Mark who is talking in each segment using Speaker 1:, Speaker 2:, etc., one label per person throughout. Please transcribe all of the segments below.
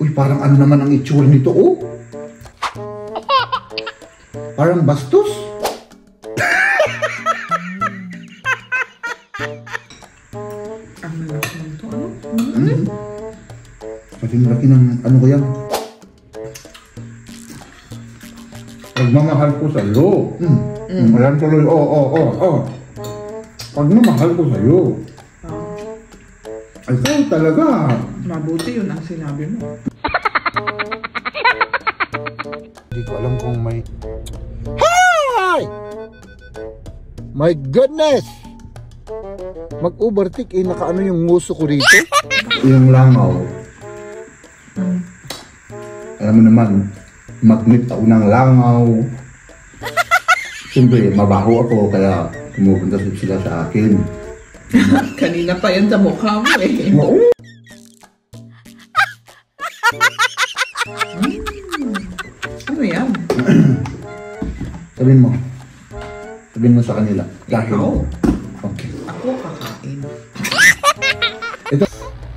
Speaker 1: Uy, parang ano naman ang itsura nito, oh. Parang bastos.
Speaker 2: Ang malaki nito, ano?
Speaker 1: Laki ng ano ko yan. Pagmamahal ko sa'yo. Ayan tuloy, Pagmamahal ko sa'yo. Ay, ikaw talaga.
Speaker 2: Mabuti yun ang sinabi mo.
Speaker 1: Hindi ko alam kung may... Hi! My goodness! Mag-overtake eh, nakaano yung nguso ko rito? Yung langaw. Alam mo naman, magnet ako ng langaw. Siyempre, mabaho ako, kaya pumupunta sila sa akin.
Speaker 2: Kanina pa yan sa mukha mo eh.
Speaker 1: Oo.
Speaker 2: Ano yan?
Speaker 1: Sabihin mo sa kanila. Dahil.
Speaker 2: Ikaw?
Speaker 1: Okay.
Speaker 2: Ako kakain.
Speaker 1: Ito.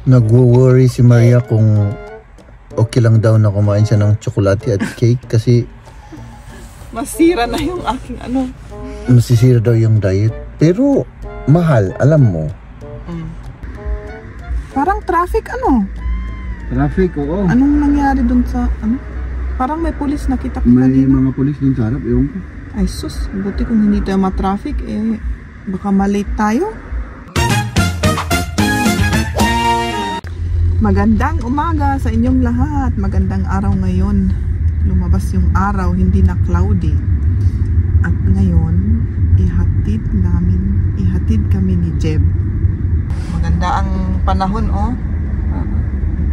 Speaker 1: Nagwo-worry si Maria kung okay lang daw na kumain siya ng tsokolate at cake kasi
Speaker 2: Masira na yung aking ano.
Speaker 1: masisira daw yung diet. Pero mahal, alam mo.
Speaker 2: Parang traffic ano?
Speaker 1: Traffic, oo.
Speaker 2: Anong nangyari dun sa ano? Parang may pulis nakita ko
Speaker 1: May
Speaker 2: kanina.
Speaker 1: mga pulis dun sa harap, ewan ko.
Speaker 2: Ay sus, buti kung hindi tayo ma-traffic eh. Baka malate tayo. Magandang umaga sa inyong lahat. Magandang araw ngayon. Lumabas yung araw, hindi na cloudy. At ngayon, ihatid kami ni Jeb. Maganda ang panahon, oh.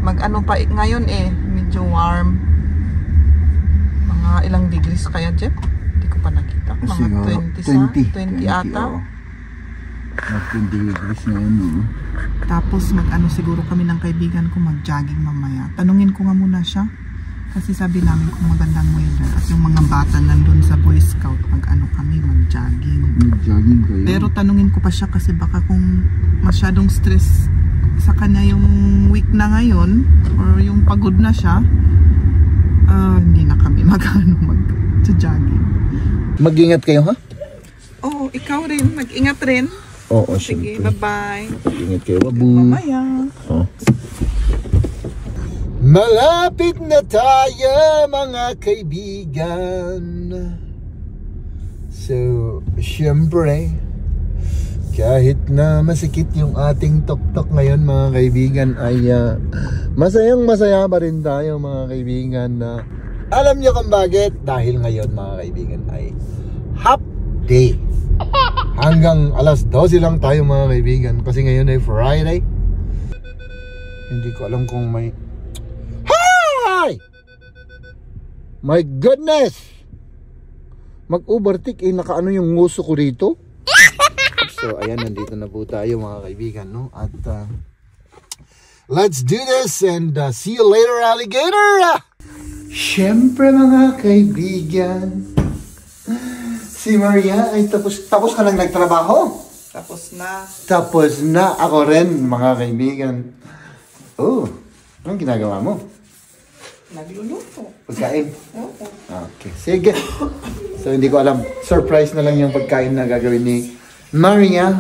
Speaker 2: Mag-ano pa ngayon eh, medyo warm. Mga ilang degrees kaya, Jeb? Hindi ko pa nakita. Mga 20 ata.
Speaker 1: Mga 20 degrees na yun, no?
Speaker 2: Tapos mag-ano siguro kami ng kaibigan ko, mag-jogging mamaya. Tanungin ko nga muna siya. Kasi sabi namin kung magandang weather. At yung mga bata nandun sa Boy Scout, mag-ano kami, mag-jogging.
Speaker 1: Mag-jogging kayo?
Speaker 2: Pero tanungin ko pa siya kasi baka kung masyadong stress sa kanya yung week na ngayon, or yung pagod na siya, hindi na kami mag-jogging.
Speaker 1: Mag-ingat kayo, ha?
Speaker 2: Oo, ikaw rin. Mag-ingat rin.
Speaker 1: Oo,
Speaker 2: sige,
Speaker 1: siyempre.
Speaker 2: bye-bye.
Speaker 1: Mag-ingat kayo, babu.
Speaker 2: Mamaya.
Speaker 1: Oh. Malapit na tayo, mga kaibigan. So, siyempre, kahit na masikit yung ating tok-tok ngayon, mga kaibigan, ay masayang masaya pa rin tayo, mga kaibigan, na alam nyo kung bakit? Dahil ngayon, mga kaibigan, ay half day. Hanggang alas 12 lang tayo, mga kaibigan, kasi ngayon ay Friday. Hindi ko alam kung may... Hi! My goodness! Mag-overtake eh, nakaano yung nguso ko rito. So, ayan, nandito na po tayo, mga kaibigan, no? At, let's do this and see you later, alligator! Siyempre, mga kaibigan, si Maria ay tapos ka lang nagtrabaho?
Speaker 2: Tapos na.
Speaker 1: Tapos na ako rin, mga kaibigan. Oh, anong ginagawa mo?
Speaker 2: Nagluluto.
Speaker 1: Pagkain?
Speaker 2: Oo.
Speaker 1: Okay, sige. So, hindi ko alam. Surprise na lang yung pagkain na gagawin ni Maria.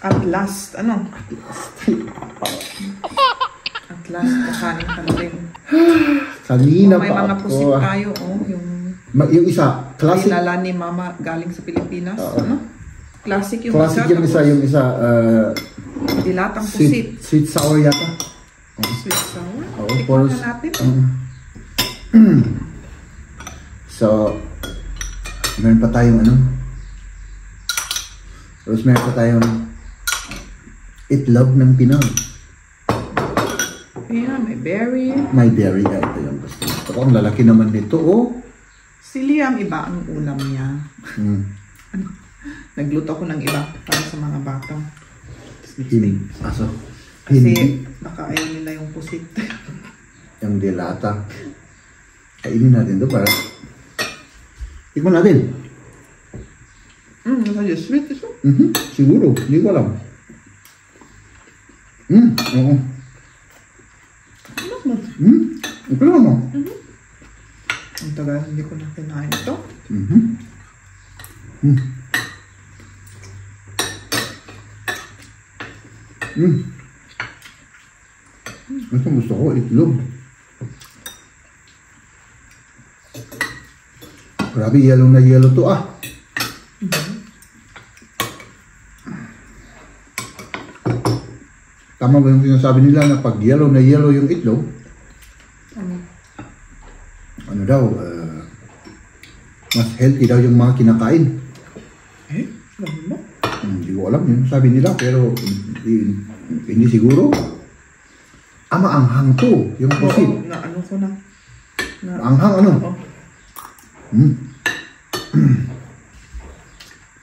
Speaker 2: At last, ano? At last, kakain ka na rin.
Speaker 1: Kanina
Speaker 2: may
Speaker 1: pa
Speaker 2: mga
Speaker 1: ako.
Speaker 2: pusit tayo, oh.
Speaker 1: Yung isa, classic.
Speaker 2: Dinala ni Mama galing sa Pilipinas. Ano? Classic yung
Speaker 1: Classic
Speaker 2: isa.
Speaker 1: yung isa,
Speaker 2: dilatang pusit.
Speaker 1: Sweet sour yata.
Speaker 2: Sweet sour?
Speaker 1: Oo,
Speaker 2: Tikman na natin.
Speaker 1: So, meron pa tayong ano? Tapos meron pa tayong itlog ng Pinoy.
Speaker 2: Yeah, may berry.
Speaker 1: May berry na ito yung gusto. Ito, ang lalaki naman nito, oh.
Speaker 2: Si Liam, iba ang ulam niya. Nagluto ko ng iba para sa mga bata.
Speaker 1: Aso.
Speaker 2: Kasi baka ayaw nila yung pusit.
Speaker 1: Yung dilata. Kainin natin ito para... Tikman natin.
Speaker 2: Nasa sweet ito.
Speaker 1: Siguro, hindi ko alam. Oo. Okay lang, no?
Speaker 2: Ang tagal, hindi ko na kinain ito.
Speaker 1: Ito gusto ko, itlog. Grabe, yellow na yellow to Tama ba yung sinasabi nila na pag yellow na yellow yung itlog? Ano daw, mas healthy daw yung mga kinakain.
Speaker 2: Ganun ba?
Speaker 1: Hindi ko alam yun, sabi nila, pero hindi siguro. Maanghang to, yung pusit.
Speaker 2: Oo, na ano ko na.
Speaker 1: Maanghang ano?
Speaker 2: Oo.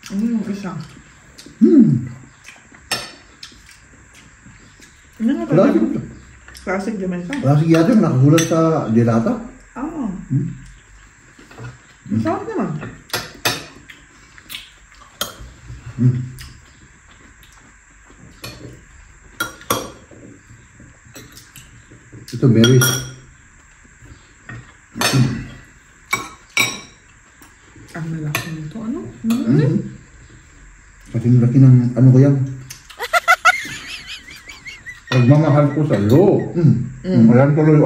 Speaker 2: Ano yung isa? Ano nga
Speaker 1: Classic.
Speaker 2: talaga? Classic naman isa.
Speaker 1: Classic yata yung nakasulat sa dilata.
Speaker 2: Masarap naman.
Speaker 1: Ito berries.
Speaker 2: Ang lalaki nito, ano?
Speaker 1: Kasi laki ng ano ko yan. Pagmamahal ko sa'yo. Ayan tuloy,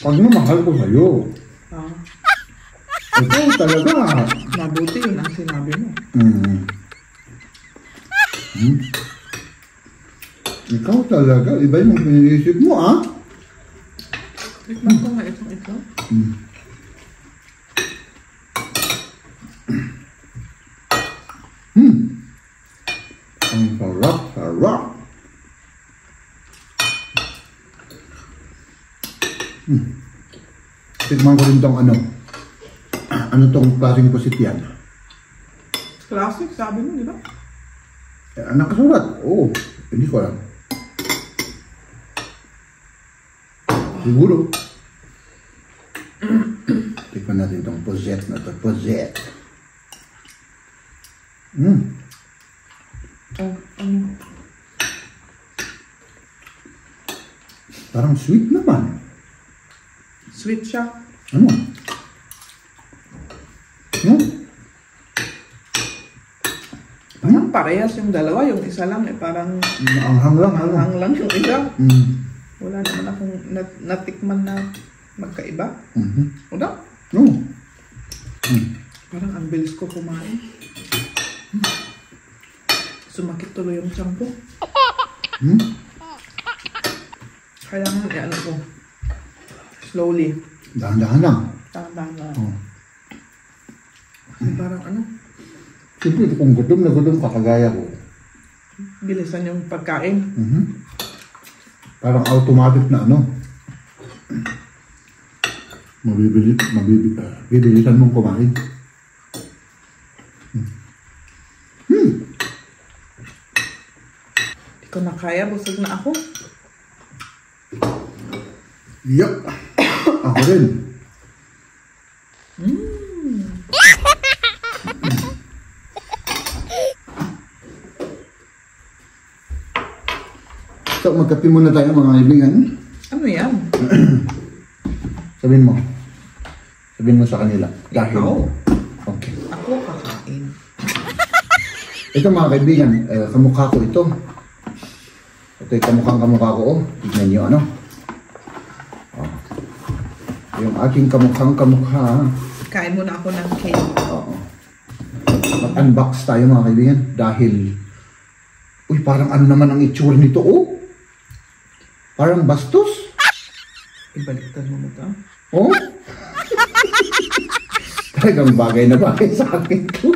Speaker 1: Pagmamahal ko sa'yo. Ito talaga.
Speaker 2: Mabuti yun ang sinabi mo.
Speaker 1: Ikaw talaga. Iba yung piniisip mo,
Speaker 2: Tikman ko nga itong ito.
Speaker 1: Ang sarap, sarap. Tikman ko rin tong ano. Ano tong klaseng pusit yan?
Speaker 2: Classic, sabi mo, di ba?
Speaker 1: Nakasulat. Oo. Hindi ko alam. Siguro. Tikman natin itong pozet na ito. Pozet. Parang sweet naman.
Speaker 2: Sweet siya.
Speaker 1: Ano?
Speaker 2: Parang parehas yung dalawa. Yung isa lang, parang
Speaker 1: maanghang lang.
Speaker 2: maanghang lang yung isa. Wala naman akong natikman na magkaiba. Wala?
Speaker 1: No.
Speaker 2: Parang ang bilis ko kumain. Sumakit tuloy yung tiyan ko. Kailangan i-ano ko. Slowly.
Speaker 1: Dahan-dahan lang.
Speaker 2: Dahan-dahan lang. Parang ano?
Speaker 1: Siyempre, kung gutom na gutom kakagaya ko.
Speaker 2: Bilisan yung pagkain.
Speaker 1: Parang automatic na ano. Bibilisan mong kumain.
Speaker 2: Hindi ko na kaya. Busog na ako.
Speaker 1: Yup. Ako rin. So, magkape muna tayo mga kaibigan.
Speaker 2: Ano yan?
Speaker 1: Sabihin mo. Sabihin mo sa kanila. Dahil.
Speaker 2: Ikaw.
Speaker 1: Okay.
Speaker 2: Ako kakain.
Speaker 1: Ito mga kaibigan, kamukha ko ito. Ito yung kamukha ko. Tignan nyo ano. Yung aking kamukha.
Speaker 2: Kain muna ako ng cake.
Speaker 1: Mag-unbox tayo mga kaibigan. Dahil, parang ano naman ang itsura nito, Parang bastos.
Speaker 2: Ibaliktad mo ito.
Speaker 1: Talagang bagay na bagay sa akin to.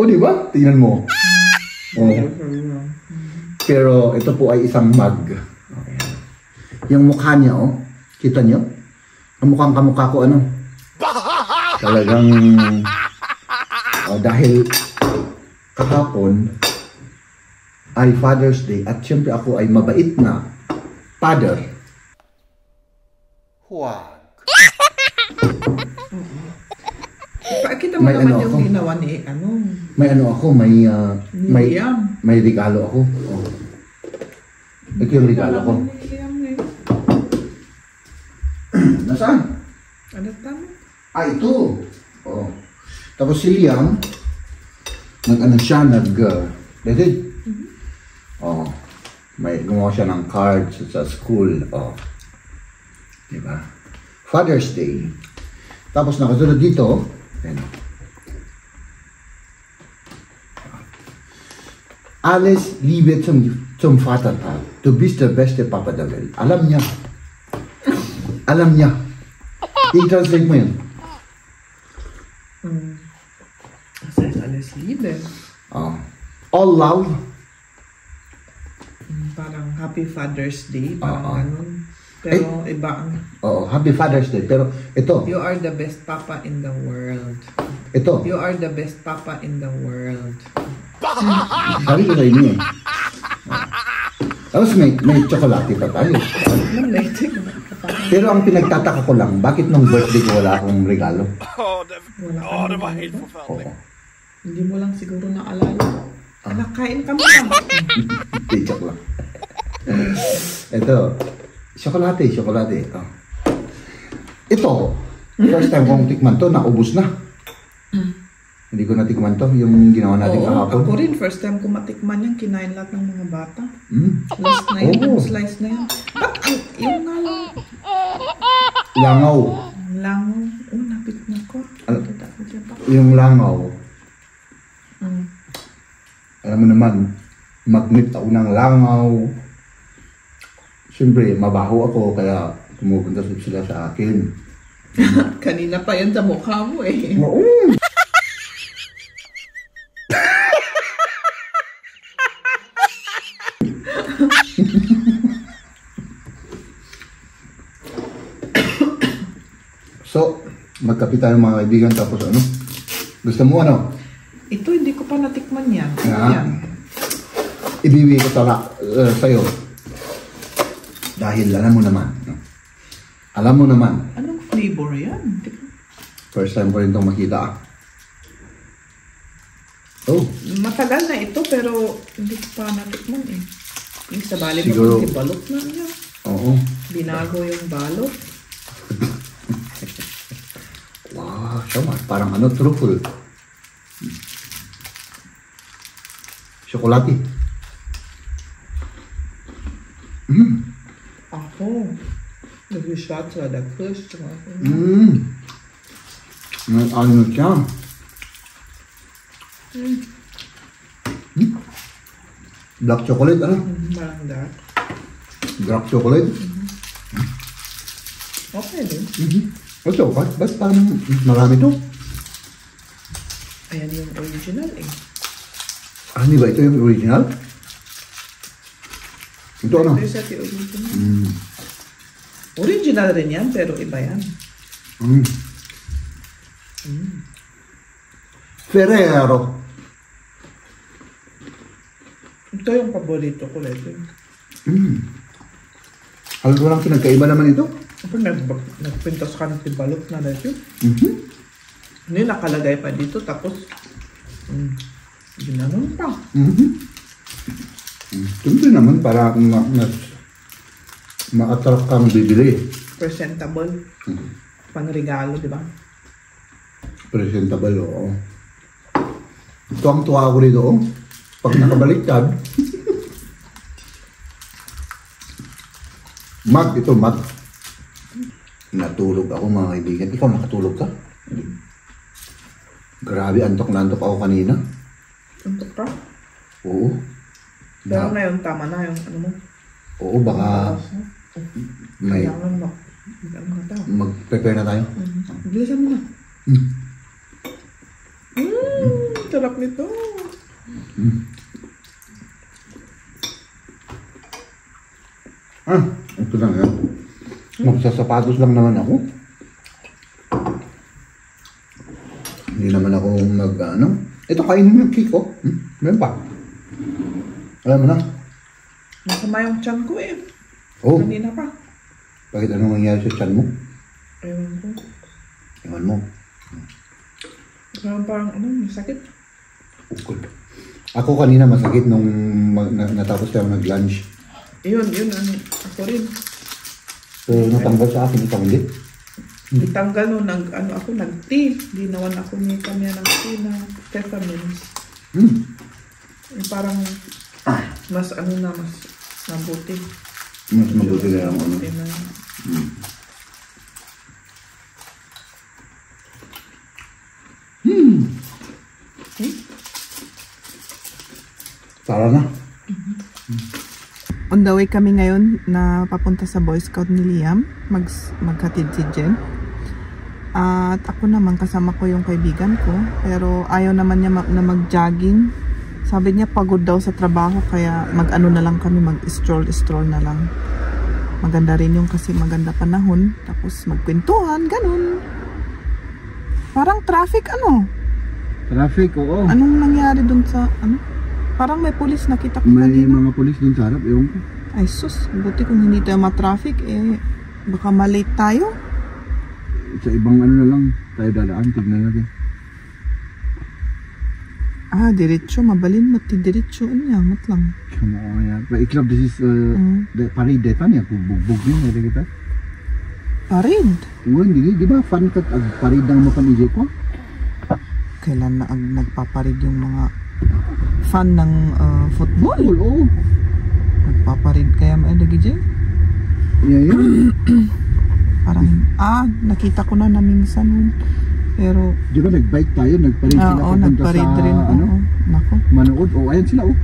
Speaker 1: Di ba? Tingnan mo. Pero ito po ay isang mug. Yung mukha niya, kita niyo? Ang mukhang kamukha ko, Talagang, dahil kahapon ay Father's Day at siyempre ako ay mabait na father. Huwag.
Speaker 2: Pakita mo
Speaker 1: May
Speaker 2: naman
Speaker 1: ano
Speaker 2: yung
Speaker 1: ako?
Speaker 2: ginawa ni ano.
Speaker 1: May ano ako,
Speaker 2: Liam.
Speaker 1: may regalo ako. Oh. Ito yung regalo ko.
Speaker 2: Liam eh.
Speaker 1: Nasaan?
Speaker 2: Ano tama?
Speaker 1: Ah, ito. Oh. Tapos si Liam, David. Oh. May gumawa siya ng cards sa school. Oh. Diba? Father's Day. Tapos nakasunod dito, ano? Alles Liebe zum Vatertag. Du bist der beste Papa der Welt. Alam niya. Alam niya. I-translate mo yun.
Speaker 2: Asa yung alles Liebe?
Speaker 1: Oh. All love.
Speaker 2: Parang Happy Father's Day. Parang ganun. Pero iba ang...
Speaker 1: Oh, Happy Father's Day. Pero ito.
Speaker 2: You are the best papa in the world.
Speaker 1: Ito.
Speaker 2: You are the best papa in the world.
Speaker 1: Sabi ko sa inyo eh. Tapos may tsokolate pa tayo. Pero ang pinagtataka ko lang, bakit nung birthday ko wala akong regalo?
Speaker 2: Wala ka
Speaker 1: Oo.
Speaker 2: Hindi mo lang siguro naalala. Nakain ka mo lang.
Speaker 1: Hindi, joke lang. Ito. Tsokolate. Oh. Ito. First time kong tikman to, naubos na. Hindi ko natikman to, yung ginawa natin kahapon.
Speaker 2: Ako rin, first time ko matikman yan, kinain lahat ng mga bata. Last na
Speaker 1: Oh.
Speaker 2: yun, slice na yan. Ba't yung nga lang?
Speaker 1: Langaw.
Speaker 2: Langaw. Oh, napit na ko. Kita ko dyan pa.
Speaker 1: Yung langaw. Alam mo naman, magnet ako ng langaw. Siyempre, mabaho ako, kaya pumupunta sila sa akin.
Speaker 2: Kanina pa yan sa mukha mo eh.
Speaker 1: Oo. So, magkape tayo mga kaibigan, tapos ano? Gusto mo ano?
Speaker 2: Ito, hindi ko pa natikman yan.
Speaker 1: Yan. Ibibigay ko sa'yo. Dahil alam mo naman. Alam mo naman.
Speaker 2: Anong flavor yan?
Speaker 1: First time ko rin itong makita. Oh.
Speaker 2: Matagal na ito, pero hindi ko pa natikman eh. Yung sa bali
Speaker 1: Siguro.
Speaker 2: mo, balot na niya.
Speaker 1: Oo.
Speaker 2: Binago yung balot.
Speaker 1: Wow, siya parang ano, truffle. Chocolate.
Speaker 2: Ako. Nag-shot sa the first.
Speaker 1: May ano siya. Black chocolate, ano?
Speaker 2: Parang that.
Speaker 1: Dark chocolate.
Speaker 2: Okay din.
Speaker 1: Ito, ba't parang marami to?
Speaker 2: Ayan yung original eh.
Speaker 1: Ah, hindi ba ito yung original? Ito ano?
Speaker 2: Ito sa original. Original rin yan, pero iba yan.
Speaker 1: Ferrero.
Speaker 2: Ito yung paborito ko ito.
Speaker 1: Alam ko lang pinagkaiba naman ito.
Speaker 2: Nagpintas ka ng tibalot na dito. Hindi nakalagay pa dito, tapos ginanon pa.
Speaker 1: Siyempre naman para ma-attract kang bibili.
Speaker 2: Presentable. Pang-regalo, di ba?
Speaker 1: Presentable, oo. Ito ang tuwa ko rito, oh. Pag nakabaliktad, ito mag. Natulog ako mga kaibigan. Ikaw nakatulog ka? Grabe, antok na antok ako kanina.
Speaker 2: Antok ka?
Speaker 1: Oo.
Speaker 2: Pero ngayon, tama na yung ano mo.
Speaker 1: Oo, baka may
Speaker 2: Kailangan
Speaker 1: mag-prepare na tayo.
Speaker 2: Bilisan mo na. Sarap nito.
Speaker 1: Ito lang yan. Magsasapatos lang naman ako. Hindi naman ako ano. Ito, kainin mo yung cake, oh. Meron pa. Alam mo na.
Speaker 2: Masama yung tiyan ko eh.
Speaker 1: Oh,
Speaker 2: Kanina pa.
Speaker 1: bakit anong nangyari sa tiyan mo?
Speaker 2: Ewan ko.
Speaker 1: Ewan mo.
Speaker 2: Parang ano, masakit.
Speaker 1: Ukol. Ako kanina masakit nung natapos tayo nag-lunch.
Speaker 2: Yun, ano, ako rin.
Speaker 1: So, natanggal sa akin, ikaw hindi?
Speaker 2: Itanggal no, ako nag-tea. Di naman ako may kanya ng tea na peppermints. Parang mas ano na, mas mabuti.
Speaker 1: Mas mabuti na lang ano. Tara na.
Speaker 2: On the way kami ngayon na papunta sa Boy Scout ni Liam. Maghatid si Jen. At ako naman kasama ko yung kaibigan ko. Pero ayaw naman niya na mag-jogging. Sabi niya pagod daw sa trabaho kaya mag-ano na lang kami, mag-stroll na lang. Maganda rin yung kasi maganda panahon. Tapos magkwentuhan, ganun. Parang traffic ano?
Speaker 1: Traffic, oo.
Speaker 2: Anong nangyari dun sa ano? Parang may pulis nakita ko
Speaker 1: May
Speaker 2: kanina.
Speaker 1: mga pulis dun sa harap, ewan ko.
Speaker 2: Ay sus, buti kung hindi tayo ma-traffic baka malate tayo.
Speaker 1: Sa ibang ano na lang, tayo dadaan, tignan natin.
Speaker 2: Diretso, mabalin mati diretso niya, mat lang.
Speaker 1: Come on, yeah. But iklab, this is the parade data niya, bugbog yun, nila kita.
Speaker 2: Parade?
Speaker 1: Oo, hindi, di ba fan ka, parade ng mga pan-ije ko?
Speaker 2: Kailan na nagpaparid yung mga fan ng football?
Speaker 1: Oo.
Speaker 2: Nagpaparid kaya lagi dyan?
Speaker 1: Yeah, yun.
Speaker 2: Parang, nakita ko na minsan. Pero,
Speaker 1: di ba nag-bike tayo, nagparade sila papunta
Speaker 2: nagparade
Speaker 1: sa,
Speaker 2: rin.
Speaker 1: ano?
Speaker 2: Nako.
Speaker 1: Manood. Oh, ayan sila, oh.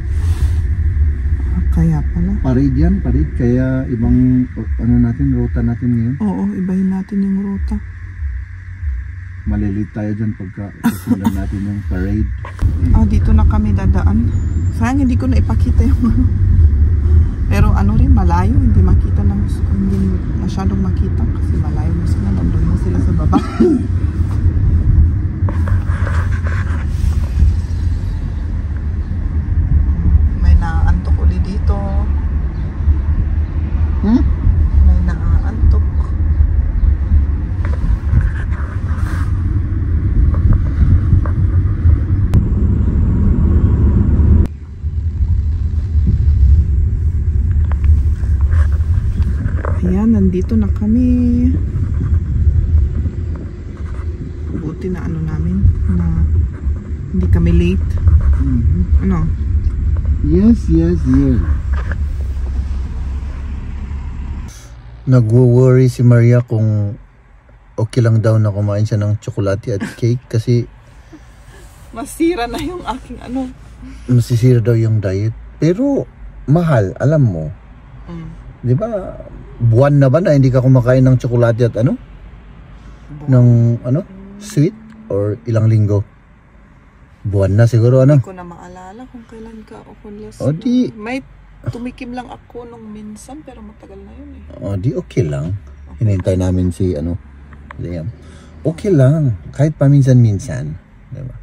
Speaker 2: Kaya pala.
Speaker 1: Parade yan, parade. Kaya ibang, ano natin, ruta natin ngayon.
Speaker 2: Oo, ibahin natin yung ruta.
Speaker 1: Malilit tayo dyan pagka susundan natin yung parade.
Speaker 2: Dito na kami dadaan. Sayang hindi ko na ipakita yung ano. Pero ano rin, malayo. Hindi makita na, hindi masyadong makita kasi malayo na sila. Nandun na sila sa baba. May naantok uli dito. May naantok. Ayan, nandito na kami. Buti na ano namin na hindi kami late. Ano?
Speaker 1: Yes. Nagwo-worry si Maria kung okay lang daw na kumain siya ng tsokolate at cake kasi
Speaker 2: Masira na yung aking ano.
Speaker 1: masisira daw yung diet. Pero mahal, alam mo. Di ba? Buwan na ba na hindi ka kumakain ng tsokolate at ano? Ng ano? Sweet? Or ilang linggo? Buwan na siguro ano?
Speaker 2: Hindi ko na maalala kung kailan ka o kung last.
Speaker 1: O di,
Speaker 2: May tumikim lang ako nung minsan pero matagal na yun
Speaker 1: o di okay lang. Hinihintay namin si ano, Liam. Okay lang. Kahit paminsan-minsan. Di ba?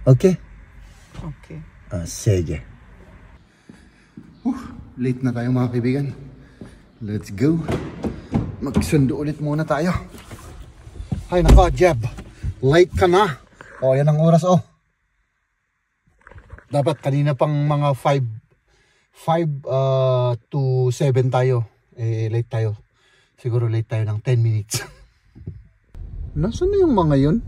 Speaker 1: Okay?
Speaker 2: Okay.
Speaker 1: Sige. Late na tayo mga kaibigan. Let's go. Magsundo ulit muna tayo. Ay nako, Jeb. Late ka na. O, yan ang oras, oh. Dapat kanina pang mga 5 to 7 tayo. Late tayo. Siguro late tayo ng 10 minutes. Nasaan na yung mga yun?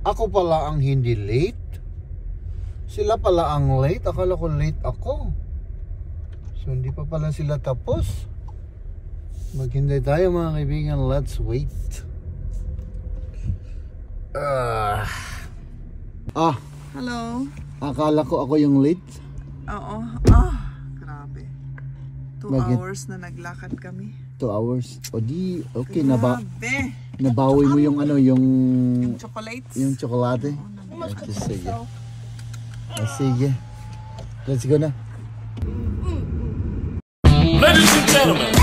Speaker 1: Ako pala ang hindi late. Sila pala ang late. Akala ko late ako. So hindi pa pala sila tapos. Maghintay tayo mga kaibigan. Let's wait.
Speaker 2: Hello.
Speaker 1: Akala ko ako yung late.
Speaker 2: Oo. Grabe. 2
Speaker 1: Bakit?
Speaker 2: hours na naglakad kami.
Speaker 1: 2 hours. O di, okay.
Speaker 2: Grabe.
Speaker 1: Nabawi mo yung ano, yung
Speaker 2: Chocolates.
Speaker 1: yung tsokolate. Sige. Sige. Let's go na.
Speaker 3: Ladies and gentlemen.